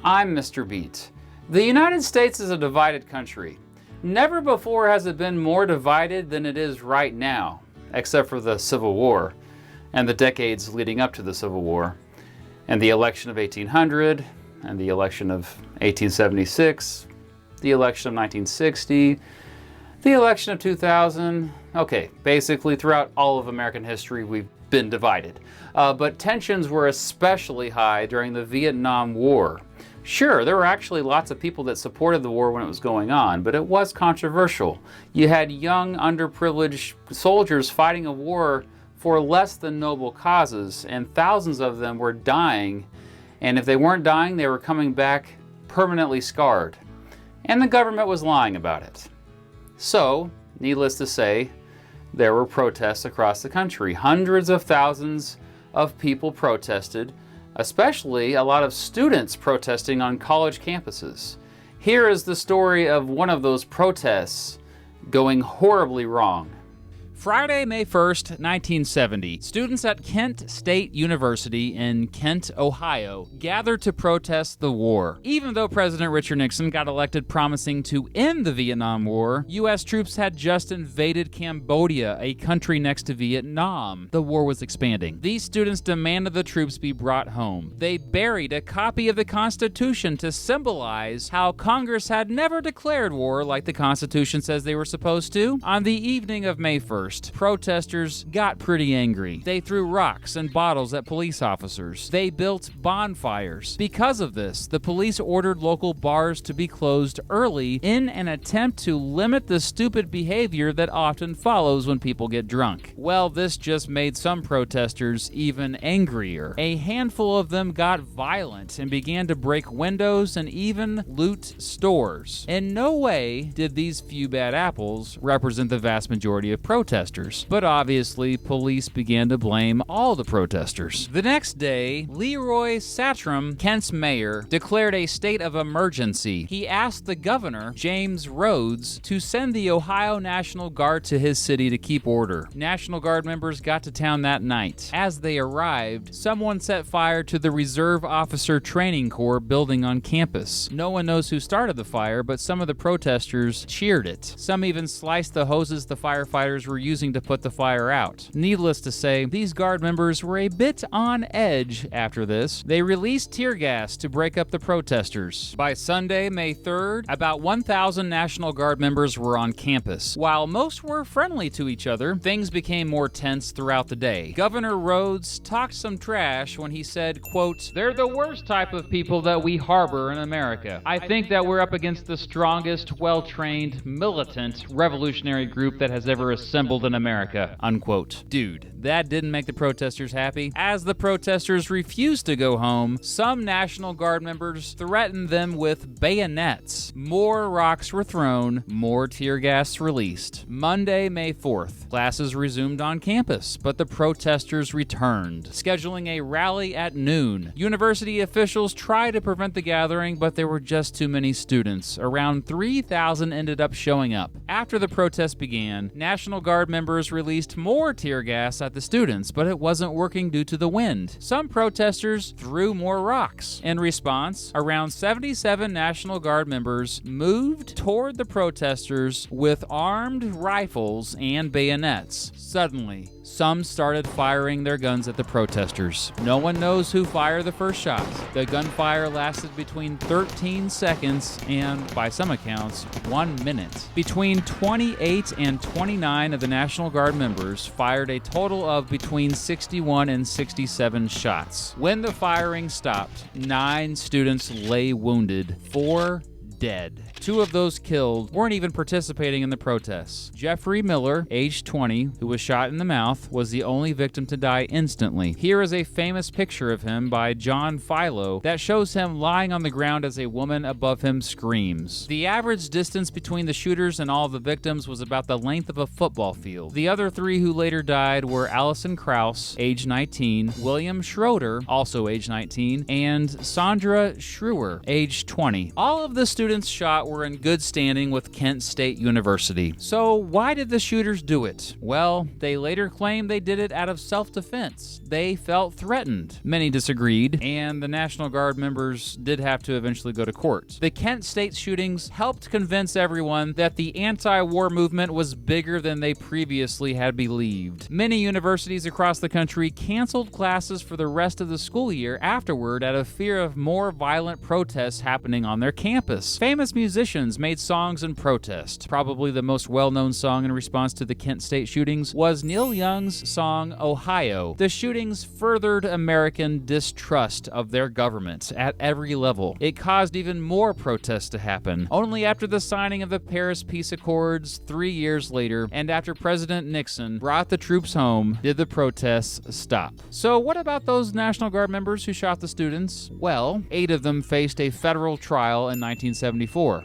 I'm Mr. Beat. The United States is a divided country. Never before has it been more divided than it is right now, except for the Civil War and the decades leading up to the Civil War, and the election of 1800, and the election of 1876, the election of 1960, the election of 2000. Okay, basically throughout all of American history we've been divided. But tensions were especially high during the Vietnam War. Sure, there were actually lots of people that supported the war when it was going on, but it was controversial. You had young, underprivileged soldiers fighting a war for less than noble causes, and thousands of them were dying, and if they weren't dying, they were coming back permanently scarred. And the government was lying about it. So, needless to say, there were protests across the country. Hundreds of thousands of people protested, especially a lot of students protesting on college campuses. Here is the story of one of those protests going horribly wrong. Friday, May 1st, 1970, students at Kent State University in Kent, Ohio, gathered to protest the war. Even though President Richard Nixon got elected promising to end the Vietnam War, U.S. troops had just invaded Cambodia, a country next to Vietnam. The war was expanding. These students demanded the troops be brought home. They buried a copy of the Constitution to symbolize how Congress had never declared war like the Constitution says they were supposed to. On the evening of May 1st, protesters got pretty angry. They threw rocks and bottles at police officers. They built bonfires. Because of this, the police ordered local bars to be closed early in an attempt to limit the stupid behavior that often follows when people get drunk. Well, this just made some protesters even angrier. A handful of them got violent and began to break windows and even loot stores. In no way did these few bad apples represent the vast majority of protesters, but obviously police began to blame all the protesters. The next day, Leroy Satrom, Kent's mayor, declared a state of emergency. He asked the governor, James Rhodes, to send the Ohio National Guard to his city to keep order. National Guard members got to town that night. As they arrived, someone set fire to the Reserve Officer Training Corps building on campus. No one knows who started the fire, but some of the protesters cheered it. Some even sliced the hoses the firefighters were using to put the fire out. Needless to say, these Guard members were a bit on edge after this. They released tear gas to break up the protesters. By Sunday, May 3rd, about 1,000 National Guard members were on campus. While most were friendly to each other, things became more tense throughout the day. Governor Rhodes talked some trash when he said, quote, "They're the worst type of people that we harbor in America. I think that we're up against the strongest, well-trained, militant, revolutionary group that has ever assembled in America," unquote. Dude, that didn't make the protesters happy. As the protesters refused to go home, some National Guard members threatened them with bayonets. More rocks were thrown, more tear gas released. Monday, May 4th, classes resumed on campus, but the protesters returned, scheduling a rally at noon. University officials tried to prevent the gathering, but there were just too many students. Around 3,000 ended up showing up. After the protest began, National Guard members released more tear gas at the students, but it wasn't working due to the wind. Some protesters threw more rocks. In response, around 77 National Guard members moved toward the protesters with armed rifles and bayonets. Suddenly, some started firing their guns at the protesters. No one knows who fired the first shot. The gunfire lasted between 13 seconds and, by some accounts, 1 minute. Between 28 and 29 of the National Guard members fired a total of between 61 and 67 shots. When the firing stopped, 9 students lay wounded, 4 dead. 2 of those killed weren't even participating in the protests. Jeffrey Miller, age 20, who was shot in the mouth, was the only victim to die instantly. Here is a famous picture of him by John Philo that shows him lying on the ground as a woman above him screams. The average distance between the shooters and all the victims was about the length of a football field. The other 3 who later died were Allison Krauss, age 19, William Schroeder, also age 19, and Sandra Schrewer, age 20. All of the students students shot were in good standing with Kent State University. So why did the shooters do it? Well, they later claimed they did it out of self-defense. They felt threatened. Many disagreed, and the National Guard members did have to eventually go to court. The Kent State shootings helped convince everyone that the anti-war movement was bigger than they previously had believed. Many universities across the country canceled classes for the rest of the school year afterward out of fear of more violent protests happening on their campus. Famous musicians made songs in protest. Probably the most well-known song in response to the Kent State shootings was Neil Young's song Ohio. The shootings furthered American distrust of their government at every level. It caused even more protests to happen. Only after the signing of the Paris Peace Accords 3 years later, and after President Nixon brought the troops home, did the protests stop. So what about those National Guard members who shot the students? Well, 8 of them faced a federal trial in 1974.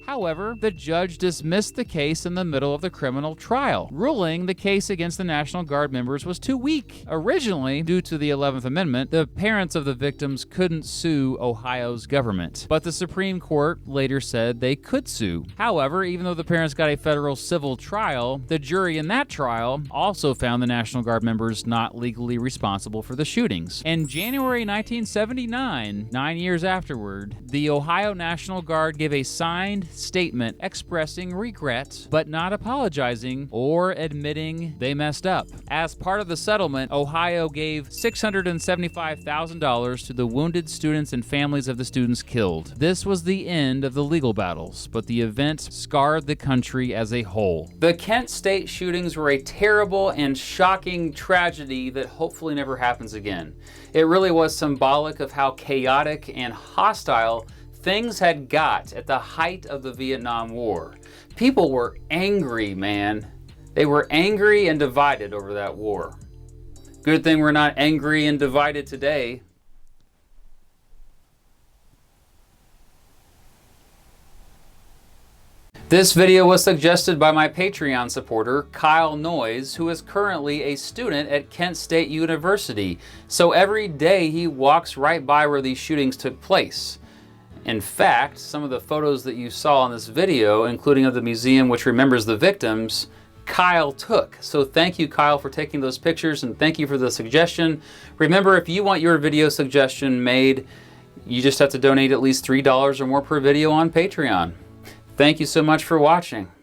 However, the judge dismissed the case in the middle of the criminal trial, ruling the case against the National Guard members was too weak. Originally, due to the 11th Amendment, the parents of the victims couldn't sue Ohio's government, but the Supreme Court later said they could sue. However, even though the parents got a federal civil trial, the jury in that trial also found the National Guard members not legally responsible for the shootings. In January 1979, 9 years afterward, the Ohio National Guard gave a signed statement expressing regret, but not apologizing or admitting they messed up. As part of the settlement, Ohio gave $675,000 to the wounded students and families of the students killed. This was the end of the legal battles, but the event scarred the country as a whole. The Kent State shootings were a terrible and shocking tragedy that hopefully never happens again. It really was symbolic of how chaotic and hostile things had got at the height of the Vietnam War. People were angry, man. They were angry and divided over that war. Good thing we're not angry and divided today. This video was suggested by my Patreon supporter, Kyle Noyes, who is currently a student at Kent State University. So every day he walks right by where these shootings took place. In fact, some of the photos that you saw in this video, including of the museum which remembers the victims, Kyle took. So thank you, Kyle, for taking those pictures, and thank you for the suggestion. Remember, if you want your video suggestion made, you just have to donate at least $3 or more per video on Patreon. Thank you so much for watching.